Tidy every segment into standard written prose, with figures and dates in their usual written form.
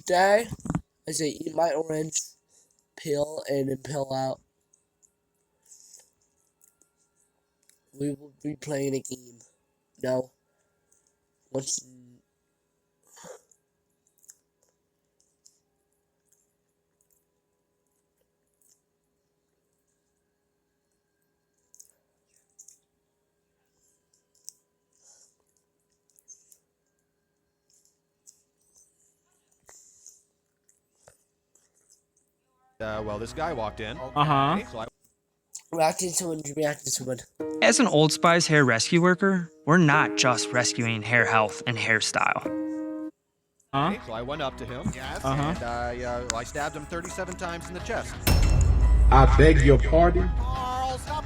Today, I say eat my orange, peel in and peel out. We will be playing a game. No. Once. Well, this guy walked in. Uh-huh. So Reacting to someone. As an Old Spice hair rescue worker, we're not just rescuing hair health and hairstyle. So I went up to him. Yes. And I stabbed him 37 times in the chest. I beg your pardon? Carl, stop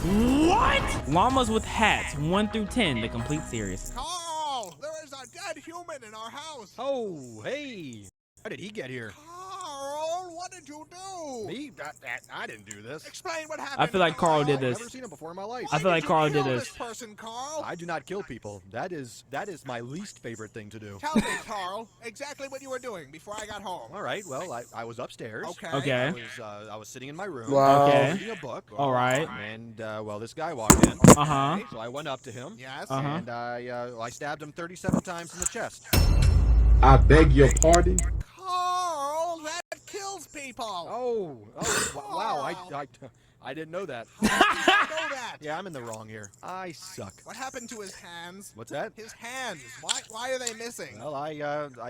What? Llamas with hats, 1 through 10, the complete series. Carl, there is a dead human in our house. Oh, hey. How did he get here? Carl, what did you do? Me? I didn't do this. Explain what happened. I feel like Carl did I've this. never seen him before in my life. I feel like Carl did Kill this. this person, Carl. I do not kill people. That is my least favorite thing to do. Tell me, Carl, exactly what you were doing before I got home. All right. Well, I was upstairs. Okay. I was sitting in my room. Wow. Okay. Reading a book. All right. And well, this guy walked in. Uh-huh. So I went up to him. Yes. Uh-huh. And I stabbed him 37 times in the chest. I beg your pardon? Carl, that kills people. Oh, wow! I didn't know that. How did you know that? Yeah, I'm in the wrong here. I suck. What happened to his hands? What's that? His hands. Why are they missing? Well, I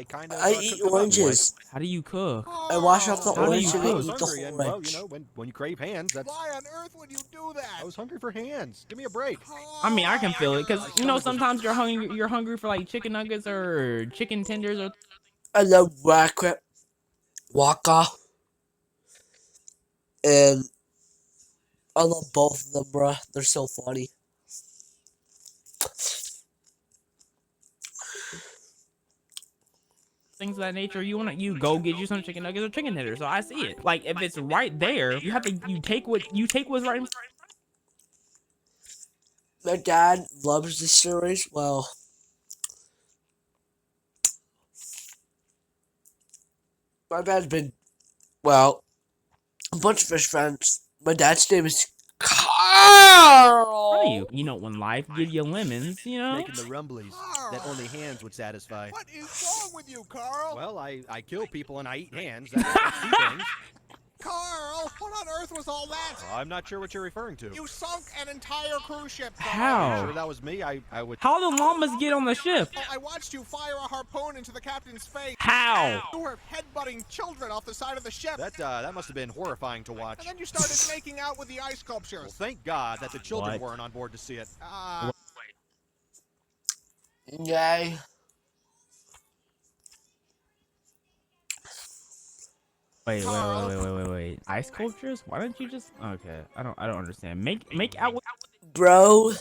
kind of. I eat oranges. How do you cook? I wash off the How do orange you and I cook? eat the hungry, whole and well, orange. you know, when you crave hands, that's. Why on earth would you do that? I was hungry for hands. Give me a break. I mean, I can feel it, because, you know, sometimes you're hungry for, like, chicken nuggets or chicken tenders or... I love Waka. And I love both of them, bruh. They're so funny. things of that nature. You go get you some chicken nuggets or chicken tenders. So I see it. Like, if it's right there, you take what's right. My dad loves this series. Well, my dad's been, well, a bunch of his friends. My dad's name is Carl. You know, when life give you lemons, you know. Making the rumblies that only hands would satisfy. What is wrong with you, Carl? Well, I kill people and I eat hands. That's two things. Carl, what on earth was all that? I'm not sure what you're referring to. You sunk an entire cruise ship, Carl. How? Sure, that was me. I would. How the llamas get on the ship? I watched you fire a harpoon into the captain's face. How? You were headbutting children off the side of the ship. That must have been horrifying to watch. And then you started making out with the ice Well, sculptures. thank God that the children What? weren't on board to see it. Yay. Wait. Ice sculptures? Why don't you just? Okay, I don't understand. Make out with Bro.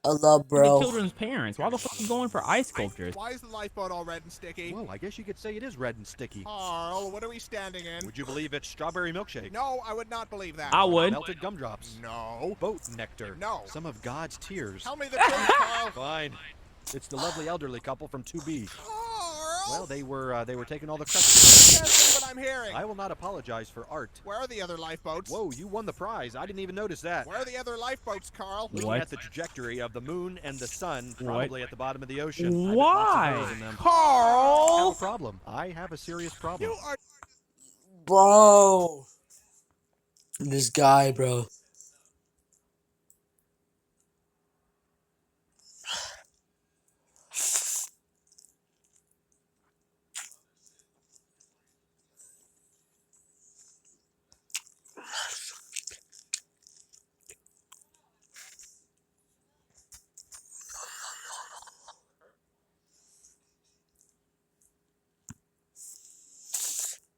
I love the bro. children's parents. Why the fuck you going for ice sculptures? Why is the lifeboat all red and sticky? Well, I guess you could say it is red and sticky. Carl, what are we standing in? Would you believe it's strawberry milkshake? No, I would not believe that. I would. Melted gumdrops. No. Boat nectar. No. Some of God's tears. Tell me the truth, Carl. Fine. It's the lovely elderly couple from 2B. Carl! Well, they were taking all the I credit. can't believe what I'm hearing. I will not apologize for art. Where are the other lifeboats? Whoa, you won the prize. I didn't even notice that. Where are the other lifeboats, Carl? Looking What? at the trajectory of the moon and the sun, probably at the bottom of the ocean. I bet lots of Why, holes in them. No Carl? problem. I have a serious problem. You are... Bro. This guy, bro.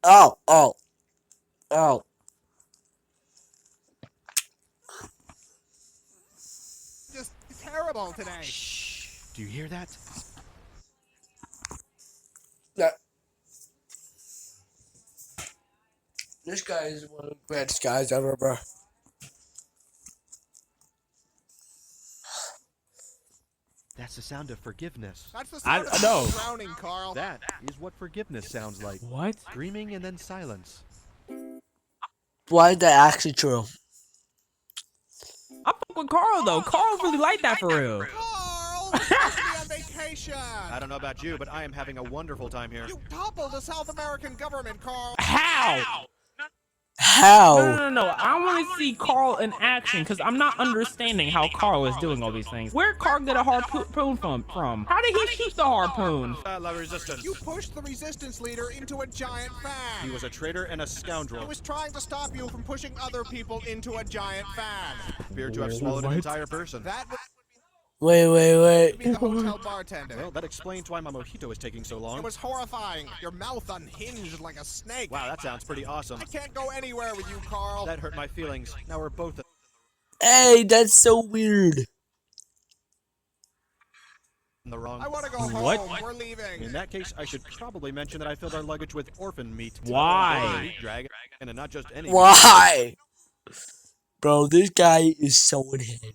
Oh. just terrible today. Shh. Do you hear that? This guy is one of the greatest guys ever, bro. That's the sound of forgiveness. That's the I sound of know. drowning, Carl. That is what forgiveness sounds like. What? Dreaming and then silence. Why is that actually true? I fuck with Carl though. Carl really like that for real. Carl, you're supposed to be on vacation. I don't know about you, but I am having a wonderful time here. You toppled the South American government, Carl. How? How? No. I want to see Carl in action because I'm not understanding how Carl is doing all these things. Where'd Carl get a harpoon from? How did he shoot the harpoon? La resistance. You pushed the resistance leader into a giant fan. He was a traitor and a He scoundrel. was trying to stop you from pushing other people into a giant fan. Appeared to have swallowed an entire person. That would Wait. be the hotel bartender. Well, that explains why my mojito is taking so long. It was horrifying. Your mouth unhinged like a snake. Wow, that sounds pretty awesome. I can't go anywhere with you, Carl. That hurt my feelings. Now we're both Hey, that's so weird. in the wrong. I want to go home. What? We're leaving. In that case, I should probably mention that I filled our luggage with orphan meat. Why? Dragon, and not just any. Why? Bro, this guy is so unhinged.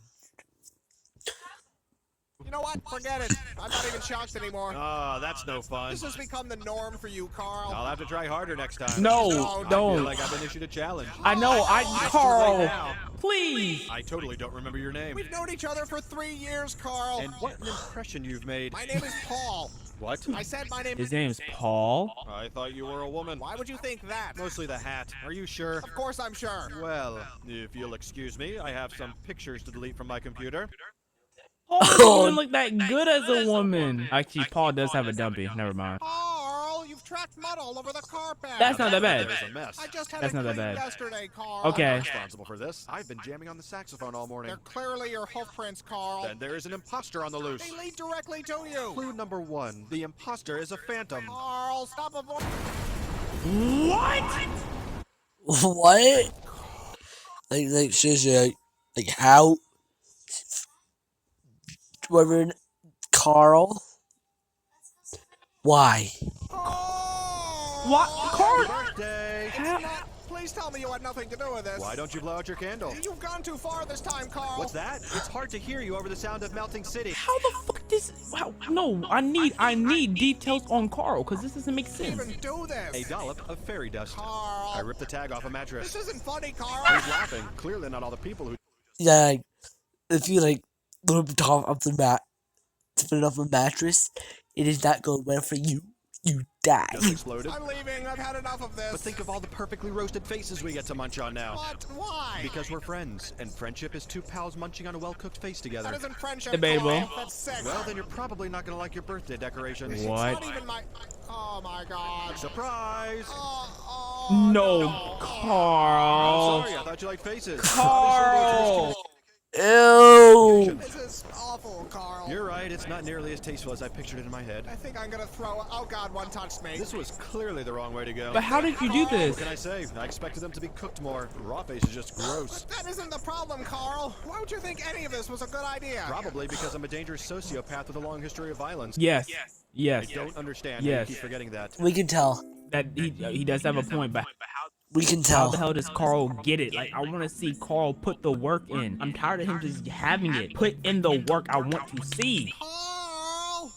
You know what? Forget it. I'm not even shocked anymore. Oh, that's no fun. This has become the norm for you, Carl. I'll have to try harder next time. No, No, I feel don't. like I've been issued a challenge. I know. Right Carl, now. please. I totally don't remember your name. We've known each other for 3 years, Carl. And what an impression you've made. My name is Paul. What? I said my name. His name's Paul. I thought you were a woman. Why would you think that? Mostly the hat. Are you sure? Of course I'm sure. Well, if you'll excuse me, I have some pictures to delete from my computer. Paul doesn't even look that good as a woman. Actually, Paul does have a dumpy. Never mind. Carl, you've tracked mud all over the carpet. That's not that bad. There's a mess. I just had That's it not that cleaned bad. yesterday, Carl. Okay. I'm responsible for this. I've been jamming on the saxophone all morning. They're clearly your hoof prints, Carl. Then there is an imposter on the loose. They lead directly to you. Clue number 1. The imposter is a phantom. Carl, stop avoiding. What? What? Like seriously, like how? Reverend Carl? Why? What? Carl? Birthday! It's not. Please tell me you had nothing to do with this. Why don't you blow out your candle? You've gone too far this time, Carl. What's that? It's hard to hear you over the sound of melting city. How the fuck this? Wow, no, I need details on Carl because this doesn't make sense. Even do this? A dollop of fairy dust. Carl. I ripped the tag off a mattress. This isn't funny, Carl. Who's laughing? Clearly not all the people who Yeah, like, if you like look the top of the mat to put it off a mattress, it is not going well for you. You die. just exploded. I'm leaving. I've had enough of this. But think of all the perfectly roasted faces we get to munch on now. But why? Because we're friends, and friendship is two pals munching on a well-cooked face together. that isn't friendship, Debatable. Carl. That's sex. Well, then you're probably not gonna like your birthday decorations. It's What? not even my. Oh my God. Surprise! Oh, No, I'm Carl. sorry, I thought you liked faces. Carl. Ew. This is awful, Carl. You're right, it's not nearly as tasteful as I pictured it in my head. I think I'm gonna throw. Oh God, one touched me. This was clearly the wrong way to go. But how did you do this? What can I say? I expected them to be cooked more. Raw face is just gross. That isn't the problem, Carl. Why would you think any of this was a good idea? Probably because I'm a dangerous sociopath with a long history of violence. Yes. I Yes. don't understand how Yes. you keep forgetting that. We can tell. That he does have a point, but We can how tell. the hell does Carl get it? Like, I want to see Carl put the work in. I'm tired of him just having it. Put in the work I want to see. Carl!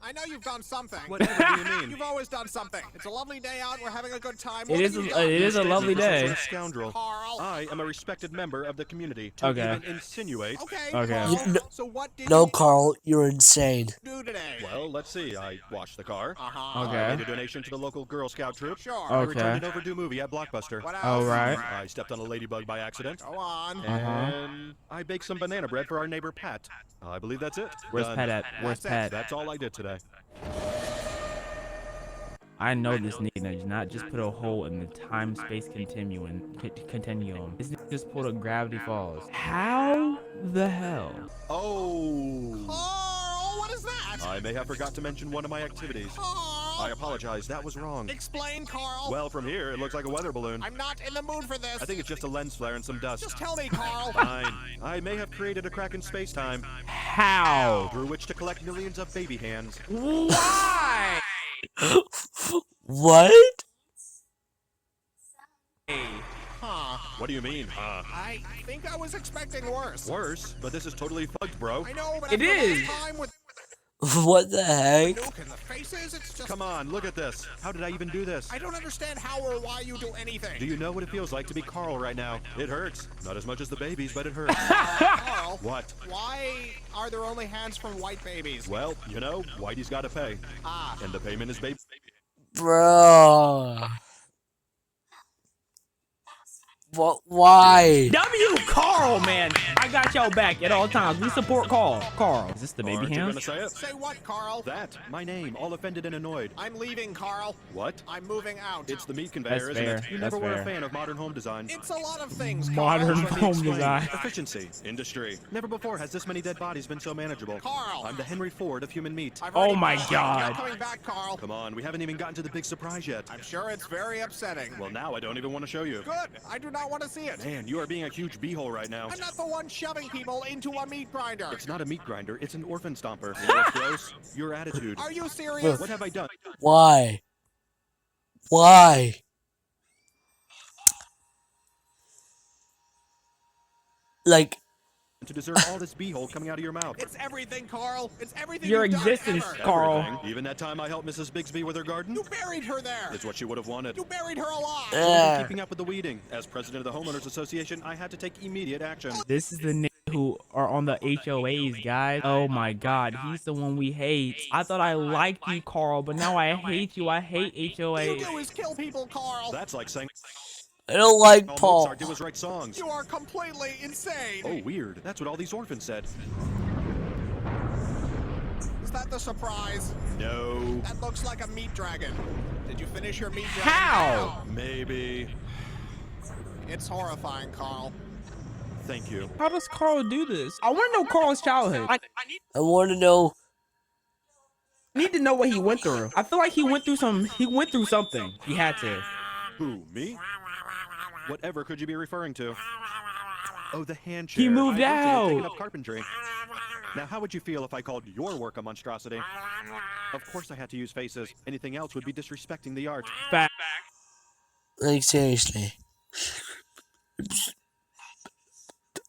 I know you've done something. Whatever do you mean? You've always done something. It's a lovely day out. We're having a good time. It What is have you a- done? it is a lovely You're some day. sort of scoundrel. Carl. I am a respected member of the community. To Okay. even insinuate. Okay. Okay. Carl. You- no- So what did No, you Carl, you're insane. do today? Well, let's see. I washed the car. Uh-huh. I Okay. made a donation to the local Girl Scout troop. Sure. I Okay. returned an overdue movie at Blockbuster. What else? All right. I stepped on a ladybug by accident. Go on. And I baked some banana bread for our neighbor Pat. I believe that's it. Where's Done. Pat at? Where's Pat? That's all I did today. I know this nigga does not just put a hole in the time-space continuum. This nigga just pulled a Gravity Falls. How the hell? Oh. Carl, what is that? I may have forgot to mention one of my activities. I Carl! apologize. That was wrong. Explain, Carl. Well, from here, it looks like a weather balloon. I'm not in the mood for this. I think it's just a lens flare and some dust. Just tell me, Carl. Fine. I may have created a crack in space-time How? through which to collect millions of baby hands. Why? What? Huh. What do you mean, huh? I think I was expecting worse. Worse, but this is totally fucked, bro. I know, but It after is. last time with What the heck? Nuke and the faces, it's just... Come on, look at this. How did I even do this? I don't understand how or why you do anything. Do you know what it feels like to be Carl right now? It hurts. Not as much as the babies, but it hurts. Carl, What? why are there only hands from white babies? Well, you know, Whitey's got to pay. Ah, And the payment is baby. Bro. What? Why? W Carl, man. I got y'all back at all times. We support Carl. Carl. Is this the baby Aren't you hands? gonna say it? say what, Carl? That, my name, all offended and annoyed. I'm leaving, Carl. What? I'm moving out. It's the meat conveyor, That's isn't fair. it? You That's never were fair. a fan of modern home design. It's a lot of things, Modern Carl. Let me home explain. design. Efficiency, industry. Never before has this many dead bodies been so manageable. Carl. I'm the Henry Ford of human meat. I've Oh already my been. God. You're coming back, Carl. Come on, we haven't even gotten to the big surprise yet. I'm sure it's very upsetting. Well, now I don't even want to show you. Good. I do not want to see it. Man, you are being a huge beehole right now. I'm not the one shoving people into a meat grinder. It's not a meat grinder, it's an orphan stomper. You know what's gross? Your attitude. Are you serious? What have I done? Why? Why? Like, To deserve all this beehole coming out of your mouth. It's everything, Carl. It's everything Your you've done existence, ever. Carl. Everything. Even that time I helped Mrs. Bigsby with her garden? You buried her there. It's what she would have wanted. You buried her alive. uh, Keeping up with the weeding. As president of the Homeowners Association, I had to take immediate action. This is the nigga who are on the HOAs, guys. Oh my God, he's the one we hate. I thought I liked you, Carl, but now I hate you. I hate All you HOAs. do is kill people, Carl. That's like saying I don't like all Paul. Mozart did was write songs. You are completely insane. Oh, weird. That's what all these orphans said. Is that the surprise? No. That looks like a meat dragon. Did you finish your meat dragon? How? Maybe. It's horrifying, Carl. Thank you. How does Carl do this? I want to know Carl's childhood. I I want to know. need to know what he went through. I feel like he went through something. He had to. Who, me? Whatever could you be referring to? Oh, the hand chair. He moved I recently taken out. up carpentry. Now, how would you feel if I called your work a monstrosity? Of course I had to use faces. Anything else would be disrespecting the art. Fact. Like, seriously.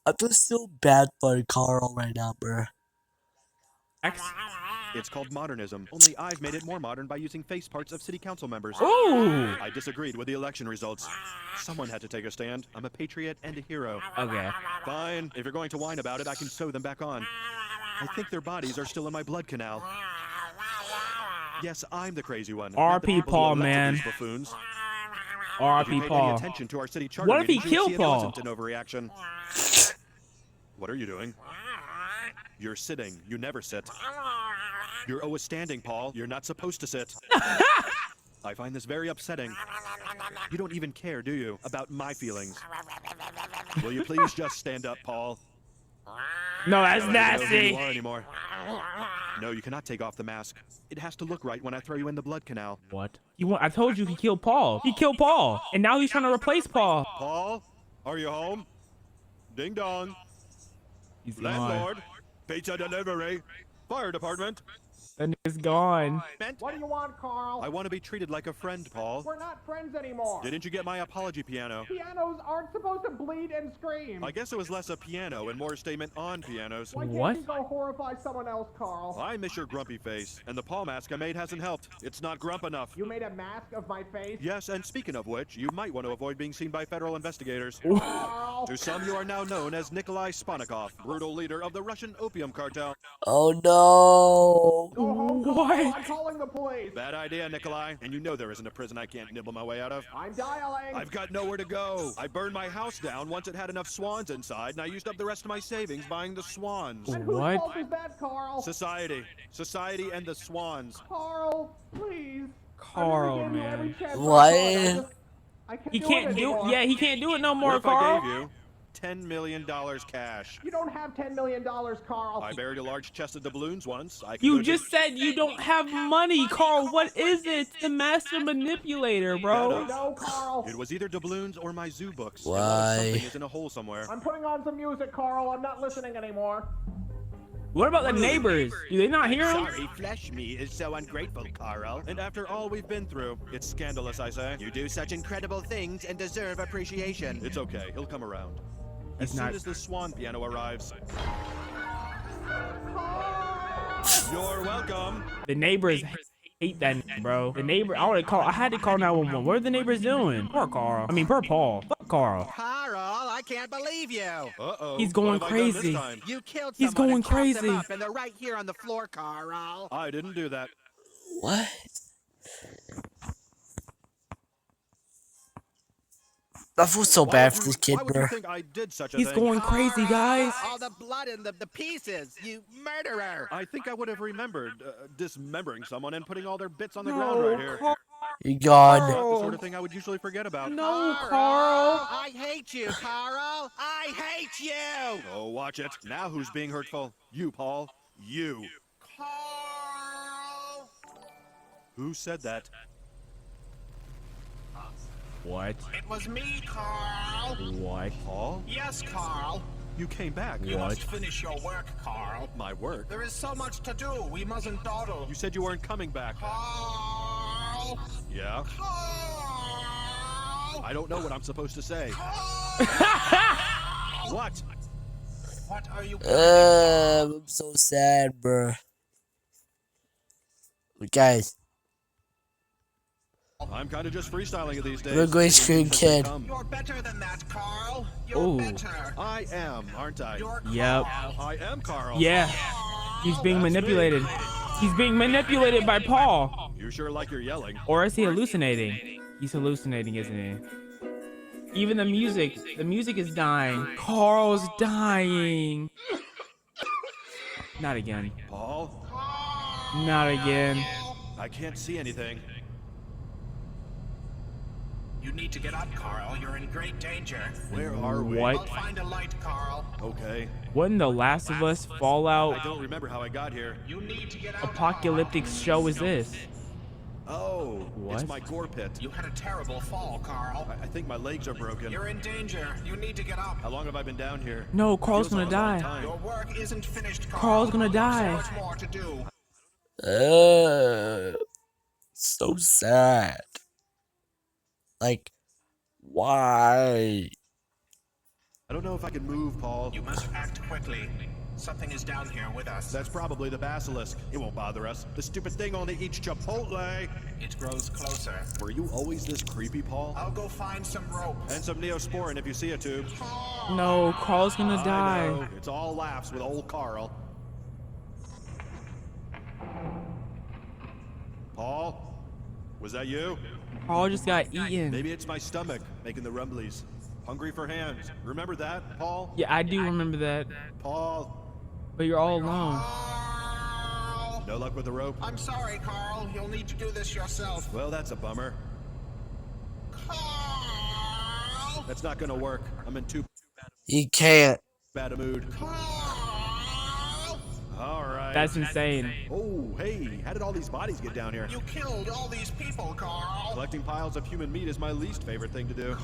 I feel so bad for Carl right now, bro. It's called modernism. Only I've made it more modern by using face parts of city council members. Ooh. I disagreed with the election results. Someone had to take a stand. I'm a patriot and a hero. Okay. Fine. If you're going to whine about it, I can sew them back on. I think their bodies are still in my blood canal. Yes, I'm the crazy one. not the RP people who Paul, elected man. these buffoons. If you R.I.P. paid any Paul. attention to our city charter What if he meetings, you'd killed see it Paul? wasn't an overreaction. What are you doing? You're sitting. You never sit. You're always standing, Paul. You're not supposed to sit. I find this very upsetting. You don't even care, do you, about my feelings? Will you please just stand up, Paul? No, that's I don't know who nasty. you are anymore. No, you cannot take off the mask. It has to look right when I throw you in the blood canal. What? I told you he killed Paul. He killed Paul, and now he's trying to replace Paul. Paul, are you home? Ding dong. He's gone. Landlord. Pizza delivery. Fire department. That nigga's gone. What do you want, Carl? I want to be treated like a friend, Paul. We're not friends anymore. Didn't you get my apology piano? Pianos aren't supposed to bleed and scream. I guess it was less a piano and more a statement on pianos. Why can't What? you go horrify someone else, Carl? I miss your grumpy face, and the Paul mask I made hasn't helped. It's not grump enough. You made a mask of my face? Yes, and speaking of which, you might want to avoid being seen by federal investigators. Carl. To some, you are now known as Nikolai Sponikov, brutal leader of the Russian opium cartel. Oh no. Go home, Carl. What? I'm calling the police. Bad idea, Nikolai. And you know there isn't a prison I can't nibble my way out of. I'm dialing. I've got nowhere to go. I burned my house down once it had enough swans inside, and I used up the rest of my savings buying the swans. And whose What? fault is that, Carl? Society. Society and the swans. Carl, please. Carl, I really gave you every man. chance I What? could. I can't He do can't it do. anymore. Yeah, he can't do it no more, What if I Carl. gave you $10 million cash? You don't have $10 million, Carl. I buried a large chest of doubloons once. I could You go just said you don't have money, Carl. What is it? The master manipulator, bro. No, Carl. It was either doubloons or my zoo books. Why? Something is in a hole somewhere. I'm putting on some music, Carl. I'm not listening anymore. What about the neighbors? Do they not hear him? Sorry, flesh me is so ungrateful, Carl. And after all we've been through, it's scandalous, I say. You do such incredible things and deserve appreciation. It's okay, he'll come around. As soon as the swan piano arrives. You're welcome. The neighbors hate that, bro. The neighbor, I had to call 911. What are the neighbors doing? Poor Carl. I mean, poor Paul. Fuck Carl. Carl, I can't believe you. Uh-oh. He's going What have I done this crazy. time? You killed He's someone going and chopped them crazy. up, and they're right here on the floor, Carl. I didn't do that. What? I feel so bad for this kid, Why would bro. you think I did such a He's thing? going crazy, guys. All the blood and the pieces, you murderer. I think I would have remembered dismembering someone and putting all their bits on the ground right here. Carl. You gone. Not the sort of thing I would usually forget about. No, Carl. I hate you, Carl. I hate you. Oh, watch it. Now who's being hurtful? You, Paul. You. Carl. Who said that? What? It was me, Carl. What? Paul? Yes, Carl. You came back. You What? must finish your work, Carl. My work? There is so much to do. We mustn't dawdle. You said you weren't coming back. Carl. Yeah? Carl. I don't know what I'm supposed to say. What? What are you? I'm so sad, bro. Guys, I'm kind of just freestyling it these days. we're going stream, Things as they kid. come. You're better than that, Carl. You're Ooh. better. I am, aren't I? You're Yep. Carl. I am Carl. Yeah. He's being manipulated. He's being manipulated by Paul. You sure like you're yelling. Or is he hallucinating? He's hallucinating, isn't he? Even the music is dying. Carl's dying. Not again. Paul? Not again. I can't see anything. You need to get up, Carl. You're in great danger. Where are we? What? I'll find a light, Carl. Okay. What in The Last of Us I Fallout don't remember how I got here. You need to get out. apocalyptic show is this? Oh, What? it's my gore pit. You had a terrible fall, Carl. I think my legs are broken. You're in danger. You need to get up. How long have I been down here? No, Carl's Feels gonna like a long die. time. Your work isn't finished, Carl. Carl's gonna There's die. So much more to do. So sad. Like, why? I don't know if I can move, Paul. You must act quickly. Something is down here with us. That's probably the basilisk. It won't bother us. The stupid thing only eats Chipotle. It grows closer. Were you always this creepy, Paul? I'll go find some rope. And some Neosporin if you see a tube. No, Carl's gonna I die. know. It's all laughs with old Carl. Paul? Was that you? Carl just got eaten. Maybe it's my stomach making the rumblies. Hungry for hands. Remember that, Paul? Yeah, I do remember that. Paul, But you're all alone. Carl! no luck with the rope? I'm sorry, Carl. You'll need to do this yourself. Well, that's a bummer. Carl! That's not gonna work. I'm in too He can't. bad a mood. Carl! All right. That's insane. Oh, hey, how did all these bodies get down here? You killed all these people, Carl. Collecting piles of human meat is my least favorite thing to do.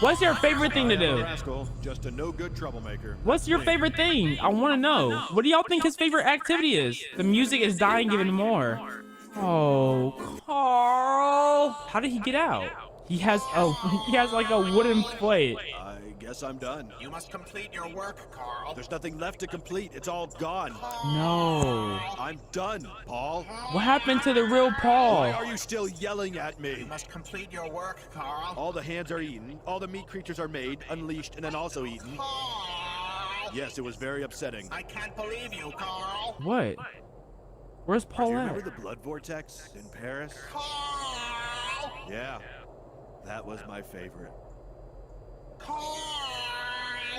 What's your favorite thing to I am a do? rascal, just a no-good troublemaker. What's your favorite thing? I want to know. What do y'all think his favorite activity is? The music is dying even more. Oh, Carl. How did he get out? He has like a wooden plate. I guess I'm done. You must complete your work, Carl. There's nothing left to complete. It's all gone. No. I'm done, Paul. What happened to the real Why Paul? are you still yelling at me? You must complete your work, Carl. All the hands are eaten. All the meat creatures are made, unleashed, and then also eaten. Carl! Yes, it was very upsetting. I can't believe you, Carl. What? Where's Do Paul you at? remember the blood vortex in Paris? Carl! Yeah, that was my favorite. Carl!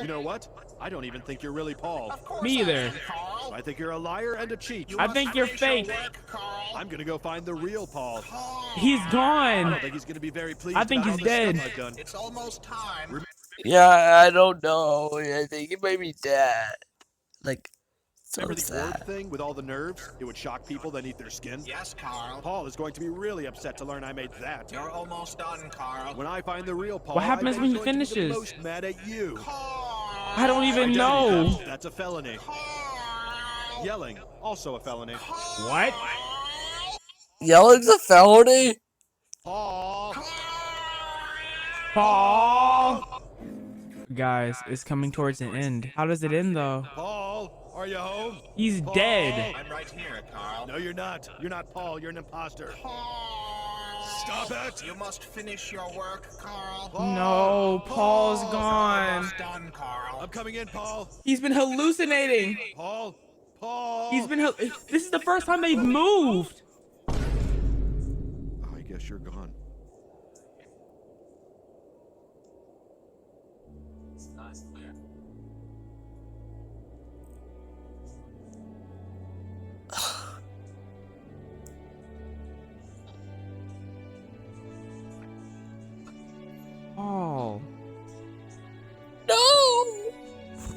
You know what? I don't even think you're really Paul. Of course Me I either. am, Carl. I think you're a liar and a cheat. You I must think you're finish your fake. work, Carl. I'm gonna go find the real Paul. He's I gone. don't think he's gonna be very pleased. I think about he's all the dead. stuff I've done. It's almost time. Yeah, I don't know. I think he might be dead. Like, so Remember the orb sad. thing with all the nerves? It would shock people, then eat their skin. Yes, Carl. Paul is going to be really upset to learn I made that. You're almost done, Carl. When I find the real Paul, What happens I when bet he he's going to be finishes? the most mad at you. Carl! I don't even know. That's a felony. Carl! Yelling, also a felony. What? Yelling's a felony? Paul! Paul! Guys, it's coming towards an end. How does it end though? Paul, are you home? He's Paul? dead. I'm right here, Carl. No, you're not. You're not Paul. You're an imposter. Stop it! You must finish your work, Carl. No, Paul's gone. Almost done, Carl. I'm coming in, Paul. He's been hallucinating. Paul? Paul? He's been. This is the first time they've moved. I guess you're gone. Paul. No!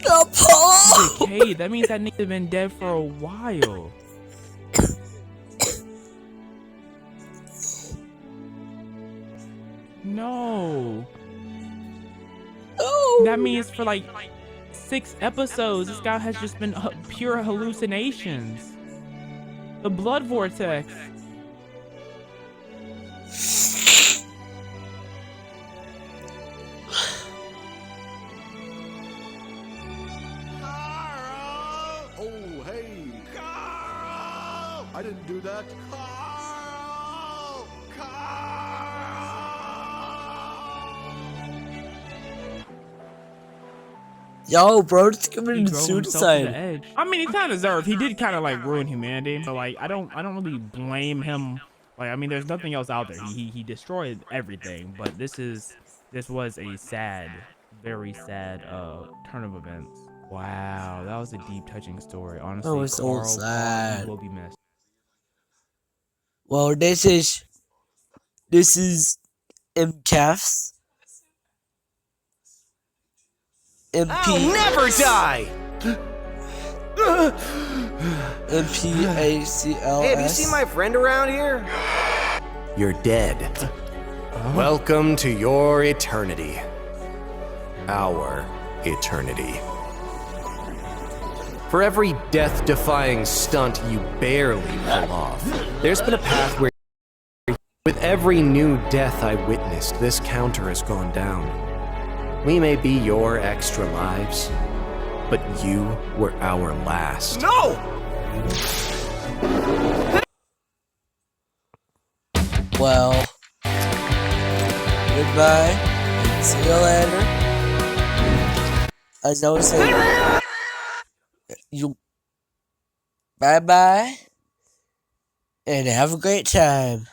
Not Paul! Hey, that means that nigga's been dead for a while. No. No! That means for like 6 episodes, this guy has just been pure hallucinations. The blood vortex. Carl! Oh, hey. Carl! I didn't do that. Carl! Carl! Yo, bro, just He committed drove himself to the suicide. edge. I mean, he kind of deserved. He did kind of like ruin humanity. So like, I don't really blame him. Like, I mean, there's nothing else out there. He destroyed everything. But this was a sad, very sad turn of events. Wow, that was a deep, touching story. Honestly, That was so Carl, sad. you will be missed. Well, this is MCAFs. MP. Never die! MPACLS. Hey, have you seen my friend around here? You're dead. Welcome to your eternity. Our eternity. For every death-defying stunt you barely pull off, there's been a path where, with every new death I witnessed, this counter has gone down. We may be your extra lives, but you were our last. No! Well, goodbye, and see you later. As I was saying, you bye bye, and have a great time.